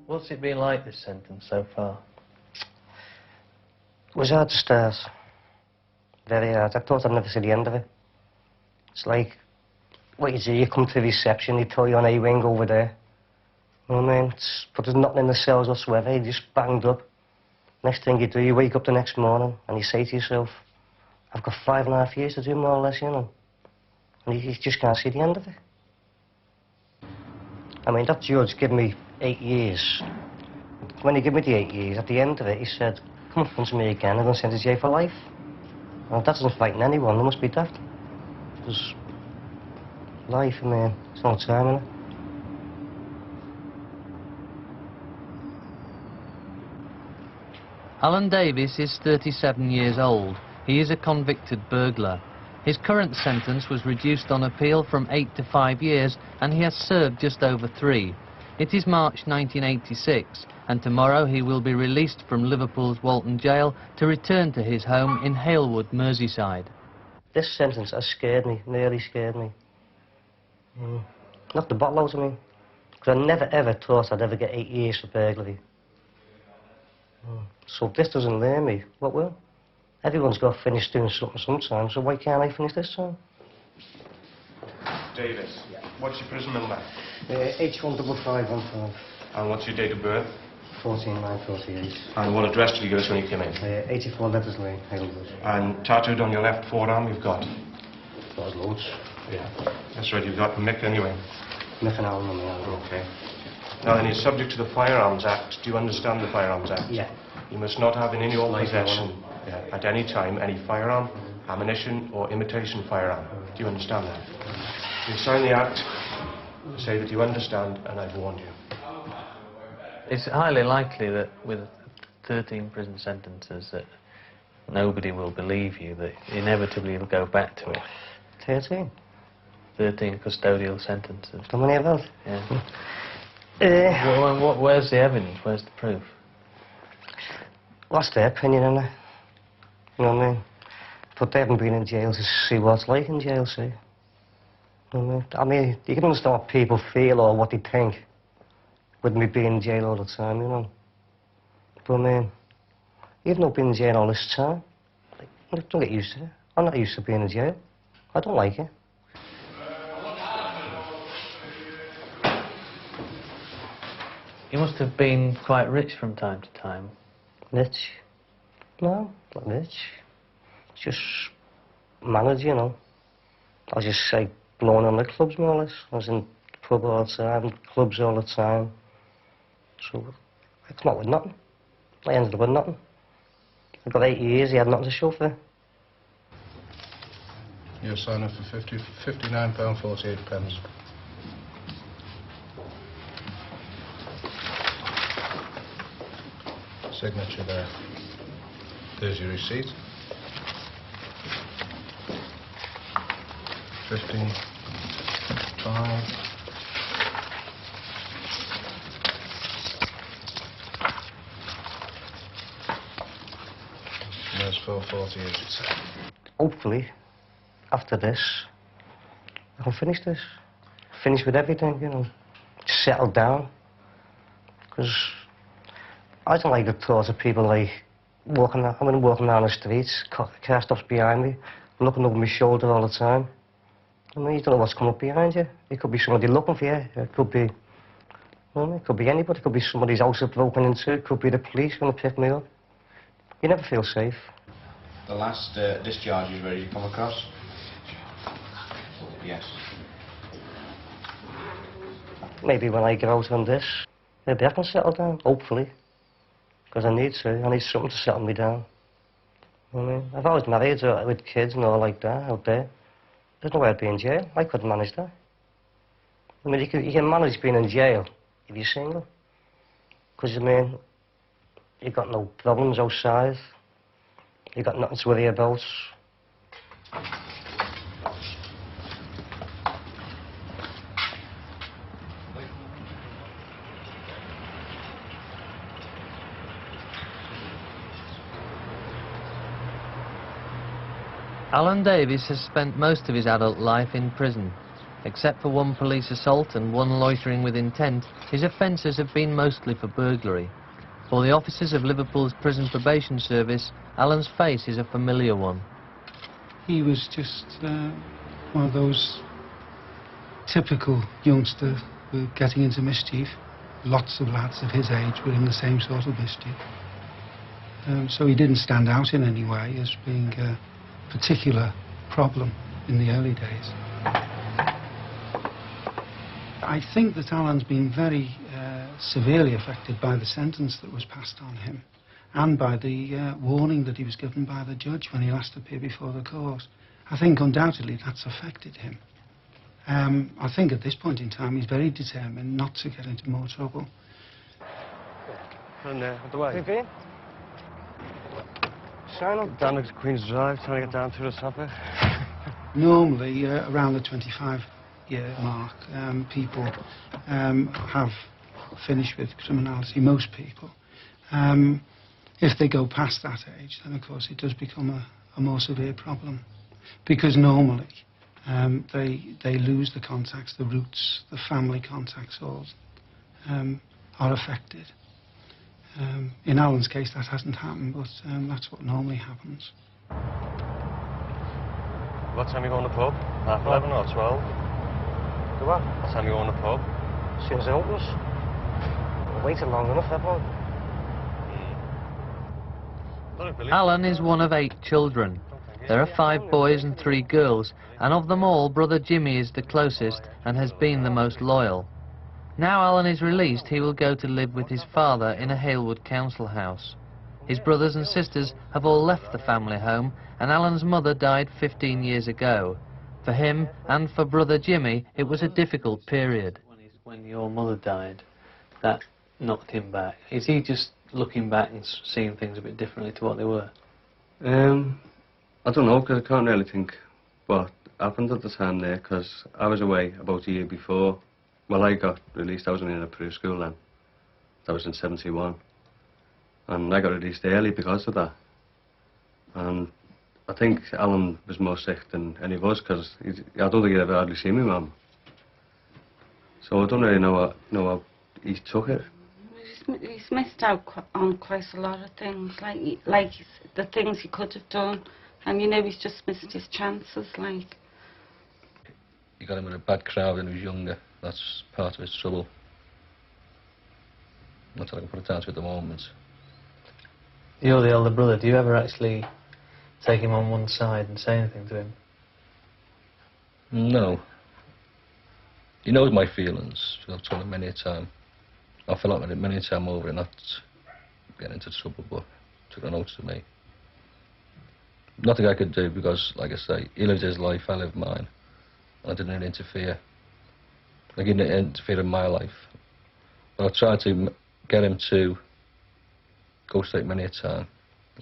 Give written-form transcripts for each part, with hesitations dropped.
What's it been like, this sentence, so far? It was hard to start. Very hard. I thought I'd never see the end of it. It's like, what you do, you come to the reception, they tell you on a wing over there. You know what I mean? But there's nothing in the cells whatsoever, you're just banged up. Next thing you do, you wake up the next morning and you say to yourself, I've got 5.5 years to do, more or less, you know. And you just can't see the end of it. I mean, that judge gave me 8 years. When he gave me the 8 years, at the end of it, he said, come in front of me again, I'm going to send you to jail for life. Well, that doesn't frighten anyone, there must be that. Because life, I mean, it's no time in it. Alan Davis is 37 years old. He is a convicted burglar. His current sentence was reduced on appeal from 8 to 5 years, and he has served just over 3. It is March 1986, and tomorrow he will be released from Liverpool's Walton jail to return to his home in Hailwood, Merseyside. This sentence has scared me, nearly scared me. Knocked the bottle out of me. Because I never ever thought I'd ever get 8 years for burglary. So if this doesn't learn me, what will? Everyone's got to finish doing something sometime, so why can't I finish this time? Davis, what's your prison number? H15515. And what's your date of birth? 14948. And what address did you give us when you came in? 84 Letters Lane, Hailwood. And tattooed on your left forearm you've got? Got loads. Yeah. That's right, you've got Mick anyway. Mick and Alan on the arm. Okay. Now then, you're subject to the Firearms Act. Do you understand the Firearms Act? Yeah. You must not have in your Like possession at any time any firearm, ammunition or imitation firearm. Do you understand that? You sign the Act, say that you understand, and I've warned you. It's highly likely that with 13 prison sentences that nobody will believe you, that inevitably you'll go back to it. 13? 13 custodial sentences. How many about? Yeah. Where's the evidence? Where's the proof? What's their opinion on it? You know what I mean? But they haven't been in jail to see what it's like in jail, see? You know what I mean, you can understand what people feel or what they think with me being in jail all the time, you know. But I mean, even though I've been in jail all this time, don't get used to it. I'm not used to being in jail. I don't like it. You must have been quite rich from time to time. Rich? No, not rich. Just managed, you know. I was just, like, blowing on the clubs, more or less. I was in the pub all the time, clubs all the time. So, I come out with nothing. I ended up with nothing. I got 8 years, he had nothing to show for it. You're signing up for £59.48. Signature there. There's your receipt. 15.5. And there's 448. Hopefully, after this, I can finish this. Finish with everything, you know. Just settle down. Because I don't like the thought of people like walking down the streets, car stops behind me, looking over my shoulder all the time. I mean, you don't know what's coming up behind you. It could be somebody looking for you. It could be, it could be anybody. It could be somebody's house that's broken into. It could be the police going to pick me up. You never feel safe. The last discharge is ready to come across? Yes. Maybe when I get out on this, maybe I can settle down, hopefully. Because I need to. I need something to settle me down. You know what I mean? If I was married with kids and all like that out there, there's no way I'd be in jail. I couldn't manage that. I mean, you can manage being in jail if you're single. Because, I mean, you've got no problems outside. You've got nothing to worry about. Alan Davis has spent most of his adult life in prison. Except for one police assault and one loitering with intent, his offences have been mostly for burglary. For the officers of Liverpool's prison probation service, Alan's face is a familiar one. He was just one of those typical youngsters who were getting into mischief. Lots of lads of his age were in the same sort of mischief. So he didn't stand out in any way as being a particular problem in the early days. I think that Alan's been very severely affected by the sentence that was passed on him and by the warning that he was given by the judge when he last appeared before the court. I think undoubtedly that's affected him. I think at this point in time he's very determined not to get into more trouble. And on the way. Have you been? Sign up. Down to Queen's Drive, trying to get down to the top there. Normally, around the 25-year mark, people have finished with criminality, most people. If they go past that age, then of course it does become a more severe problem. Because normally they lose the contacts, the roots, the family contacts all are affected. In Alan's case that hasn't happened, but that's what normally happens. What time you go in the pub? Half 11 or 12? Do what? What time you go in the pub? As soon as it opens. I've waited long enough, haven't I? Alan is one of 8 children. There are 5 boys and 3 girls, and of them all, brother Jimmy is the closest and has been the most loyal. Now Alan is released, he will go to live with his father in a Hailwood council house. His brothers and sisters have all left the family home, and Alan's mother died 15 years ago. For him and for brother Jimmy, it was a difficult period. When your mother died, that knocked him back. Is he just looking back and seeing things a bit differently to what they were? I don't know, because I can't really think what happened at the time there, because I was away about a year before. Well, I got released. I was only in a pre-school then. That was in 71. And I got released early because of that. And I think Alan was more sick than any of us, because I don't think he'd ever hardly seen me mum. So I don't really know how he took it. He's missed out on quite a lot of things, like the things he could have done. And you know, he's just missed his chances, like. He got him with a bad crowd when he was younger. That's part of his trouble. That's what I can put it down to at the moment. You're the elder brother. Do you ever actually take him on one side and say anything to him? No. He knows my feelings. I've told him many a time. I feel like many a time over it, not getting into trouble, but took a notice of me. Nothing I could do because, like I say, he lived his life, I lived mine. And I didn't really interfere. Like, he didn't interfere in my life. But I tried to get him to go straight many a time.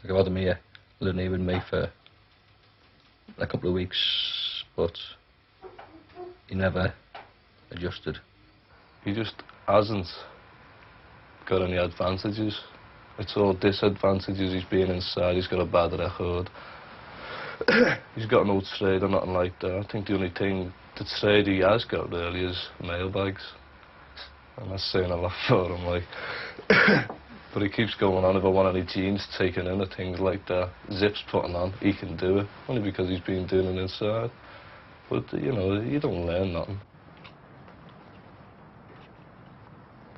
Like, I've had him here, living here with me for a couple of weeks, but he never adjusted. He just hasn't got any advantages. It's all disadvantages. He's been inside, he's got a bad record. He's got no trade or nothing like that. I think the only thing, the trade he has got really is mailbags. And that's saying a lot for him, like. But he keeps going on, if I want any jeans taken in or things like that, zips putting on, he can do it. Only because he's been doing it inside. But, you know, you don't learn nothing.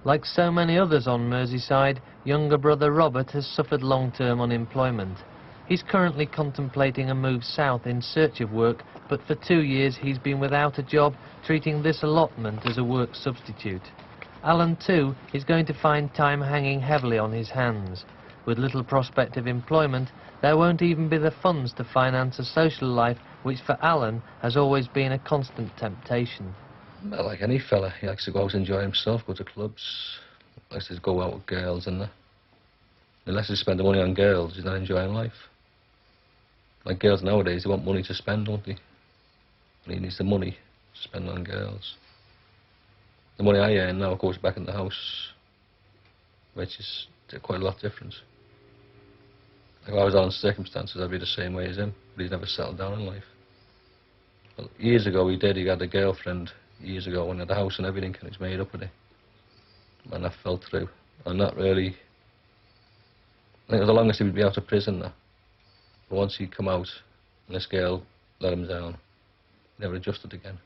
Like so many others on Merseyside, younger brother Robert has suffered long-term unemployment. He's currently contemplating a move south in search of work, but for 2 years he's been without a job, treating this allotment as a work substitute. Alan, too, is going to find time hanging heavily on his hands. With little prospect of employment, there won't even be the funds to finance a social life which for Alan has always been a constant temptation. Well, like any fella, he likes to go out and enjoy himself, go to clubs, likes to go out with girls and that. Unless he spends the money on girls, he's not enjoying life. Like girls nowadays, they want money to spend, don't they? And he needs the money to spend on girls. The money I earn now goes back in the house, which is quite a lot different. Like if I was Alan's circumstances, I'd be the same way as him, but he's never settled down in life. Well, years ago he did. He had a girlfriend years ago when he had a house and everything, and he's made up with it. And that fell through. And that really, I think it was the longest he would be out of prison now. But once he'd come out and this girl let him down, he never adjusted again.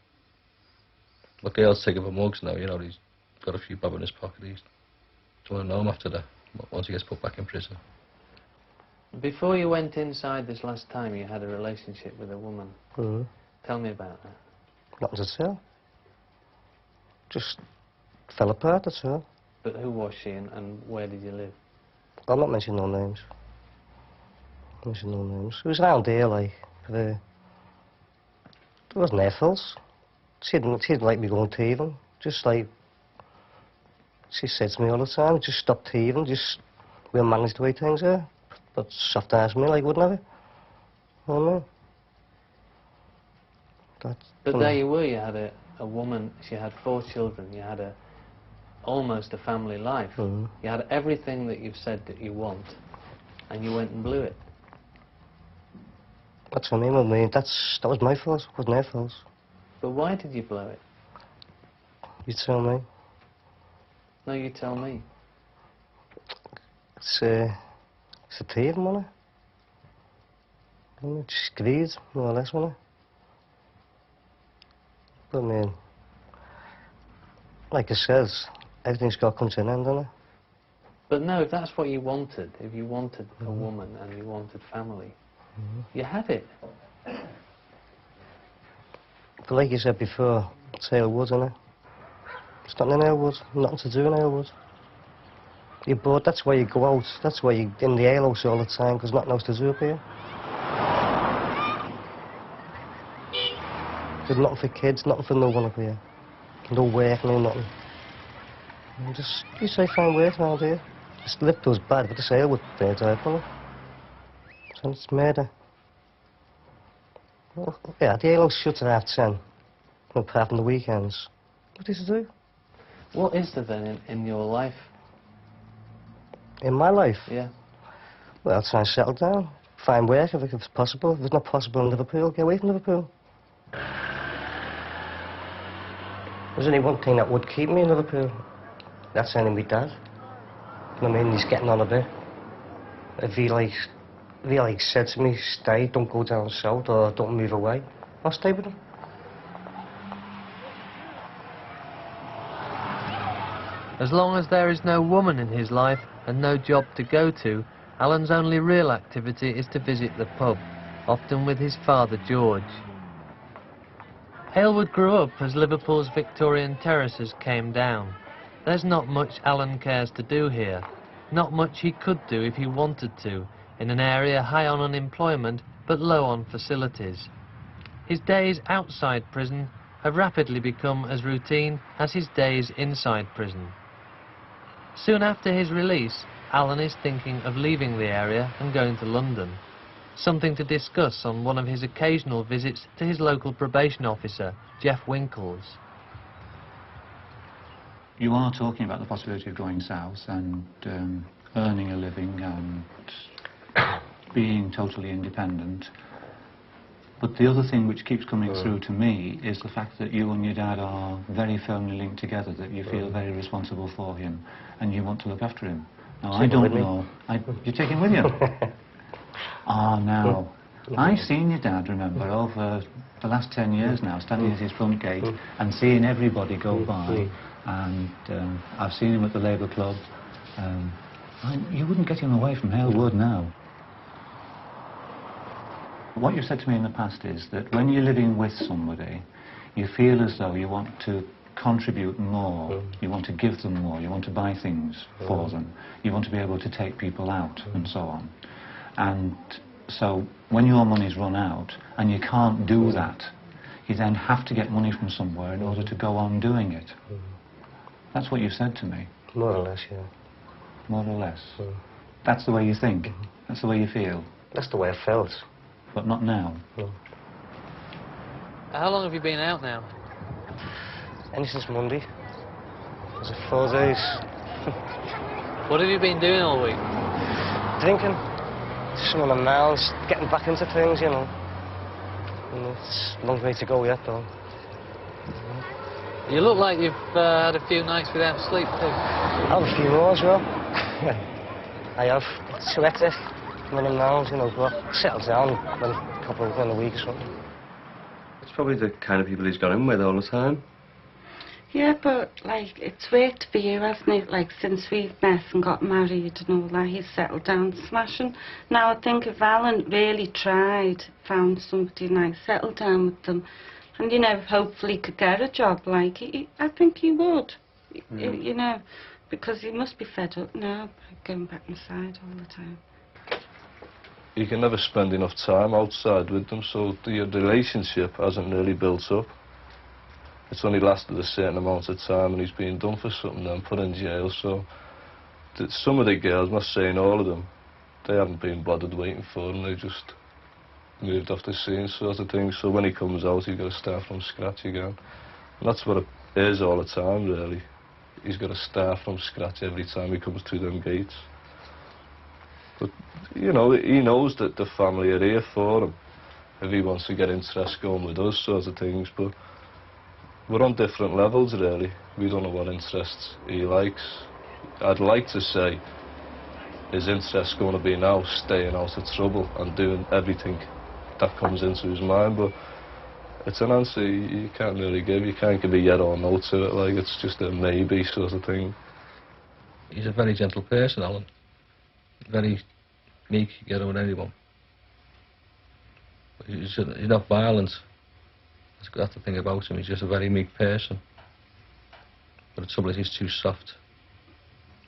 But girls take him for mugs now, you know, he's got a few bob in his pocket. He's going home after that, once he gets put back in prison. Before you went inside this last time, you had a relationship with a woman. Mm-hmm. Tell me about that. Nothing to tell. Just fell apart, that's all. But who was she and where did you live? I'm not mentioning no names. Mentioning no names. It was around here, like, but, it wasn't her fault. She didn't like me going thieving. Just like, she said to me all the time, just stop thieving, just, we'll manage the way things are. But soft ass me, like, wouldn't have it? I don't know. But there you were, you had a woman, she had 4 children, you had almost a family life. Mm-hmm. You had everything that you've said that you want, and you went and blew it. That's what I mean with me. That was my fault, it wasn't her fault. But why did you blow it? You tell me. No, you tell me. It's a thieving, wasn't it? Just greed, more or less, wasn't it? But I mean, like I said, everything's got to come to an end, doesn't it? But no, if that's what you wanted, if you wanted a woman and you wanted family, you had it. But like you said before, it's Hailwood, isn't it? It's nothing in Hailwood, nothing to do in Hailwood. You're bored, that's why you go out, that's why you're in the alehouse all the time, because nothing else to do up here. There's nothing for kids, nothing for no one up here. No work, no nothing. You say find work around here. This Liverpool's bad, but this Hailwood thing's awful. So it's murder. Well, yeah, the alehouse shuts at 10:30, apart from the weekends. What is to do? What is there then in your life? In my life? Yeah. Well, I'll try and settle down. Find work if it's possible. If it's not possible in Liverpool, get away from Liverpool. There's only one thing that would keep me in Liverpool. That's only my dad. I mean, he's getting on a bit. If he said to me, stay, don't go down south or don't move away, I'll stay with him. As long as there is no woman in his life and no job to go to, Alan's only real activity is to visit the pub, often with his father George. Hailwood grew up as Liverpool's Victorian terraces came down. There's not much Alan cares to do here, not much he could do if he wanted to, in an area high on unemployment but low on facilities. His days outside prison have rapidly become as routine as his days inside prison. Soon after his release, Alan is thinking of leaving the area and going to London, something to discuss on one of his occasional visits to his local probation officer, Jeff Winkles. You are talking about the possibility of going south and earning a living and being totally independent. But the other thing which keeps coming through to me is the fact that you and your dad are very firmly linked together, that you feel very responsible for him and you want to look after him. Now, I don't know. You take him with you? Ah, now, I've seen your dad, remember, over the last 10 years now, standing at his front gate and seeing everybody go by. And I've seen him at the Labour Club. You wouldn't get him away from Hailwood now. What you've said to me in the past is that when you're living with somebody, you feel as though you want to contribute more, you want to give them more, you want to buy things for them, you want to be able to take people out and so on. And so when your money's run out and you can't do that, you then have to get money from somewhere in order to go on doing it. That's what you've said to me. More or less, yeah. More or less. That's the way you think. That's the way you feel. That's the way I felt. But not now. How long have you been out now? Only since Monday. Was it 4 days? What have you been doing all week? Drinking. Some of the mounds, getting back into things, you know. And it's a long way to go yet, though. You look like you've had a few nights without sleep too. I have a few more as well. I have. It's hectic. Minimum hours, you know, but settle down in a couple of in a week or something. It's probably the kind of people he's got in with all the time. Yeah, but, like, it's worked for you, hasn't it? Like, since we've met and got married and all that, he's settled down smashing. Now, I think if Alan really tried, found somebody nice, settled down with them, and, you know, hopefully could get a job, like, I think he would. You know, because he must be fed up now by going back inside all the time. You can never spend enough time outside with them, so the relationship hasn't really built up. It's only lasted a certain amount of time and he's been done for something and put in jail, so some of the girls, I'm not saying all of them, they haven't been bothered waiting for him, they just moved off the scene sort of thing, so when he comes out he's got to start from scratch again. And that's what it is all the time really. He's got to start from scratch every time he comes through them gates. But, you know, he knows that the family are here for him if he wants to get interest going with us sort of things, but we're on different levels really. We don't know what interests he likes. I'd like to say his interest's going to be now staying out of trouble and doing everything that comes into his mind, but it's an answer you can't really give. You can't give a yes or no to it, like it's just a maybe sort of thing. He's a very gentle person, Alan. Very meek, get on with anyone. He's not violent. That's the thing about him, he's just a very meek person. But the trouble is he's too soft.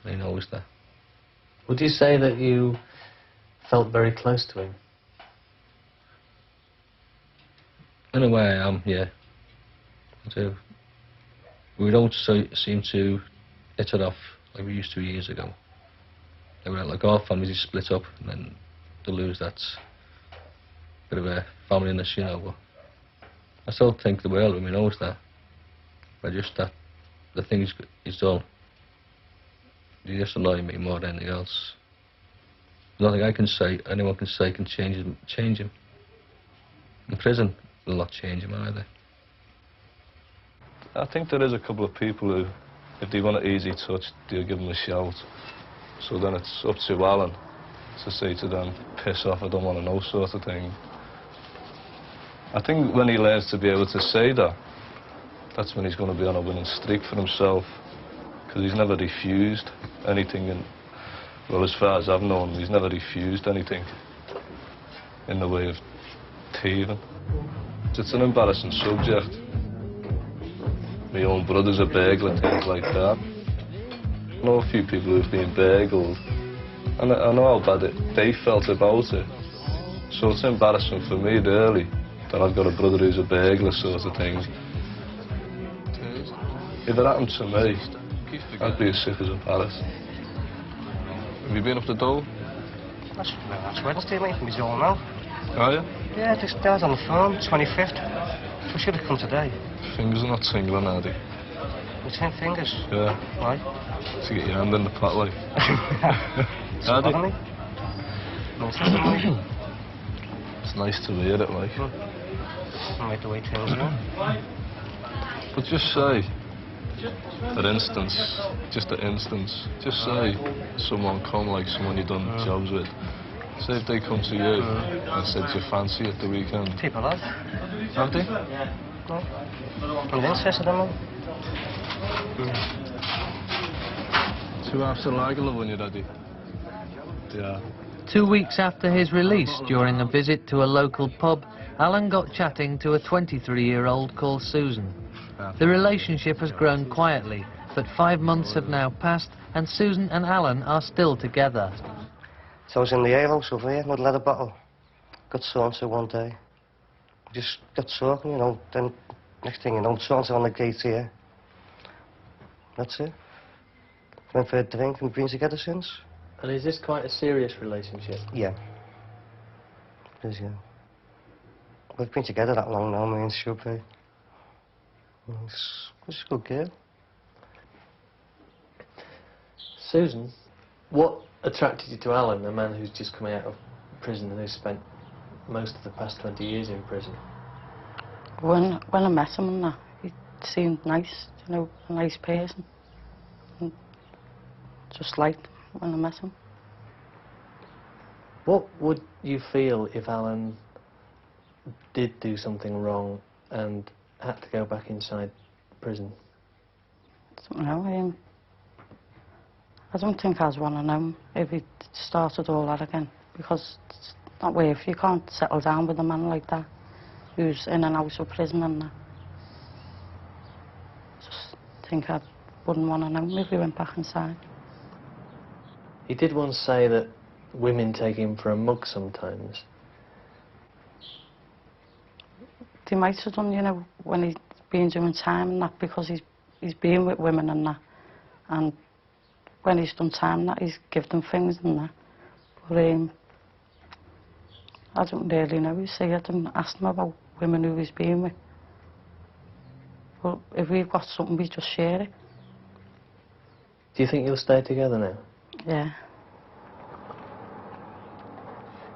And he knows that. Would you say that you felt very close to him? In a way I am, yeah. I do. We don't seem to hit it off like we used to years ago. Like our families is split up and then they lose that bit of a family-ness, you know. But I still think the world of him, he knows that. But just that, the things he's done, he just annoys me more than anything else. Nothing I can say, anyone can say can change him. In prison will not change him either. I think there is a couple of people who, if they want an easy touch, they'll give him a shout. So then it's up to Alan to say to them, piss off, I don't want to know sort of thing. I think when he learns to be able to say that, that's when he's going to be on a winning streak for himself. Because he's never refused anything, and well, as far as I've known, he's never refused anything in the way of thieving. It's an embarrassing subject. My own brother's a burglar, things like that. I know a few people who've been burgled, and I know how bad they felt about it. So it's embarrassing for me, really, that I've got a brother who's a burglar sort of thing. If it happened to me, I'd be as sick as a parrot. Have you been up the dole? That's Wednesday, mate, from his own now. Are you? Yeah, just died on the phone, 25th. We should have come today. Fingers are not tingling, are they? With 10 fingers? Yeah. Why? To get your hand in the pot, like. Are they? No sense, mate. It's nice to hear it, like. I like the way things are. But just say, for instance, just say someone come, like someone you've done jobs with. Say if they come to you and said you fancy it the weekend. People have. Have they? No. I'm interested in them. Two halves of lager when you're ready. Yeah. 2 weeks after his release, during a visit to a local pub, Alan got chatting to a 23-year-old called Susan. The relationship has grown quietly, but 5 months have now passed and Susan and Alan are still together. So I was in the alehouse over here, I'd let a bottle. Got so-and-so one day. Just got talking, you know, then next thing you know, so-and-so on the gate here. That's it. Went for a drink and been together since. And is this quite a serious relationship? Yeah. It is, yeah. We've been together that long now, me and Soupy. It's a good girl. Susan, what attracted you to Alan, a man who's just coming out of prison and who's spent most of the past 20 years in prison? When I met him and that, he seemed nice, you know, a nice person. And just liked when I met him. What would you feel if Alan did do something wrong and had to go back inside prison? I don't know. I don't think I'd want to know if he started all that again, because it's not worth. You can't settle down with a man like that who's in and out of prison and that. Just think I wouldn't want to know if he went back inside. He did once say that women take him for a mug sometimes. He might have done, you know, when he's been doing time and that, because he's been with women and that, and when he's done time and that, he's given them things and that. But I don't really know. You see, I didn't ask him about women who he's been with. But if we've got something, we just share it. Do you think you'll stay together now? Yeah.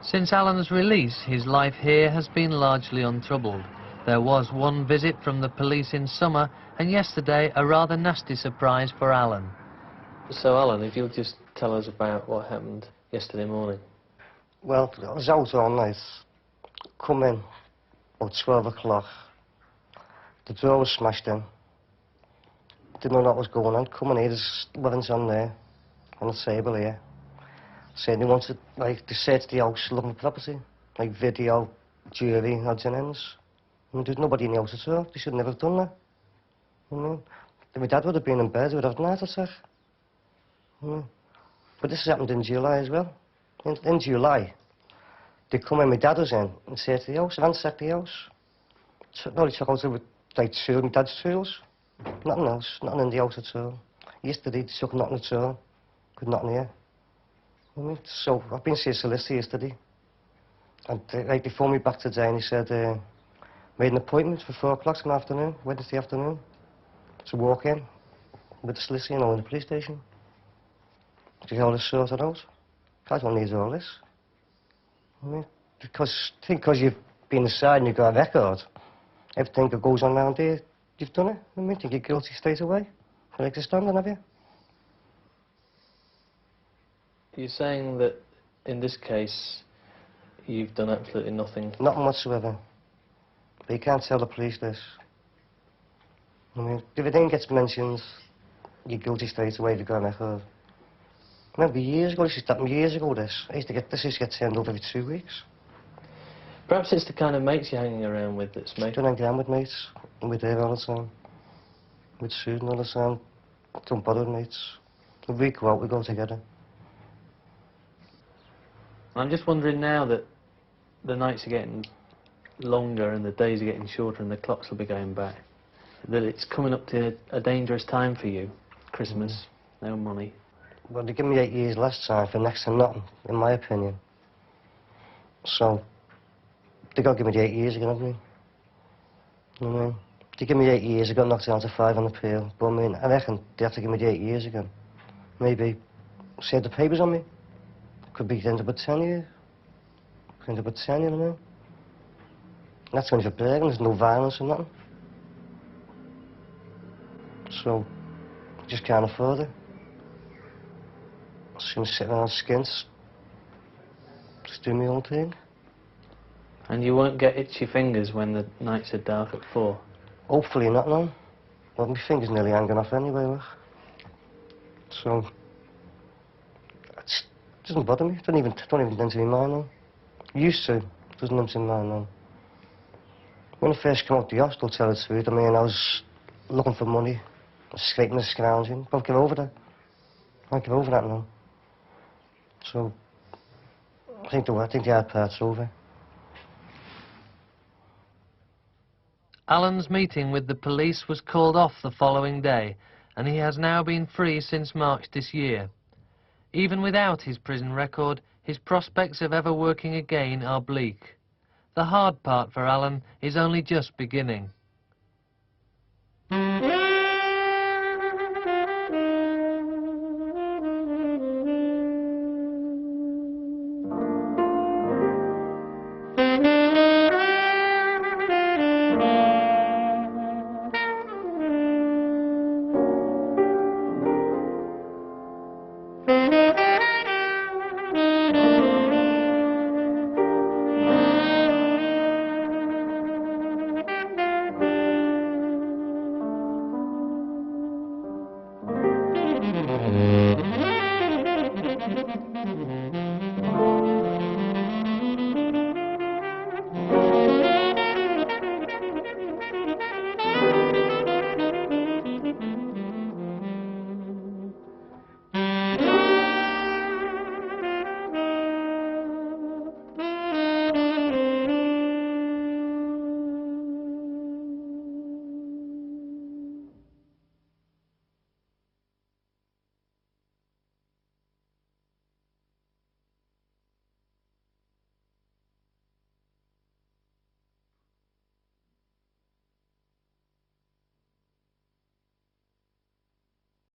Since Alan's release, his life here has been largely untroubled. There was one visit from the police in summer, and yesterday a rather nasty surprise for Alan. So Alan, if you'll just tell us about what happened yesterday morning. Well, I was out all night. Come in about 12 o'clock. The door was smashed in. Didn't know what was going on. Come in here, there's weapons on there, on the table here. Said they wanted, like, they searched the house looking for property, like video, jewellery, odds and ends. And there's nobody in the house at all. They should never have done that. You know? If my dad would have been in bed, he would have had an heart attack. You know? But this has happened in July as well. In July, they come in, my dad was in, and searched the house, ransacked the house. They took out like my dad's tools. Nothing else, nothing in the house at all. Yesterday, they took nothing at all. Got nothing here. So I've been to see a solicitor yesterday, and like, they phoned me back today and he said, made an appointment for 4 o'clock in the afternoon, Wednesday afternoon, to walk in with the solicitor, you know, in the police station, to get all this sorted out. I don't need all this. I mean, because you've been inside and you've got a record, everything that goes on around here, you've done it. I mean, think you're guilty straight away. You like to stand on, have you? You're saying that in this case you've done absolutely nothing? Nothing whatsoever. But you can't tell the police this. I mean, if anything gets mentioned, you're guilty straight away if you've got a record. I remember years ago, this used to happen years ago, this. This used to get turned over every 2 weeks. Perhaps it's the kind of mates you're hanging around with that's making... Don't hang around with mates. We're there all the time. With Susan all the time. Don't bother with mates. If we go out, we go together. I'm just wondering now that the nights are getting longer and the days are getting shorter and the clocks will be going back, that it's coming up to a dangerous time for you. Christmas, no money. Well, they gave me 8 years last time for next to nothing, in my opinion. So, they got to give me the 8 years again, haven't they? You know what I mean? They give me 8 years, I got knocked down to 5 on appeal. But I mean, I reckon they have to give me the 8 years again. Maybe save the papers on me. Could be end up with 10 years. Could end up with 10, you know what I mean? And that's only for begging, there's no violence or nothing. So, just can't afford it. I'm just gonna sit around skins. Just do my own thing. And you won't get itchy fingers when the nights are dark at 4? Hopefully not, no. Well, my finger's nearly hanging off anyway, look. So, it doesn't bother me. Don't even enter my mind, no. Used to. Doesn't enter my mind, no. When I first came out the hospital, tell the truth, I mean, I was looking for money, scraping and scrounging. Don't give over that. I don't give over that now. So, I think the hard part's over. Alan's meeting with the police was called off the following day, and he has now been free since March this year. Even without his prison record, his prospects of ever working again are bleak. The hard part for Alan is only just beginning.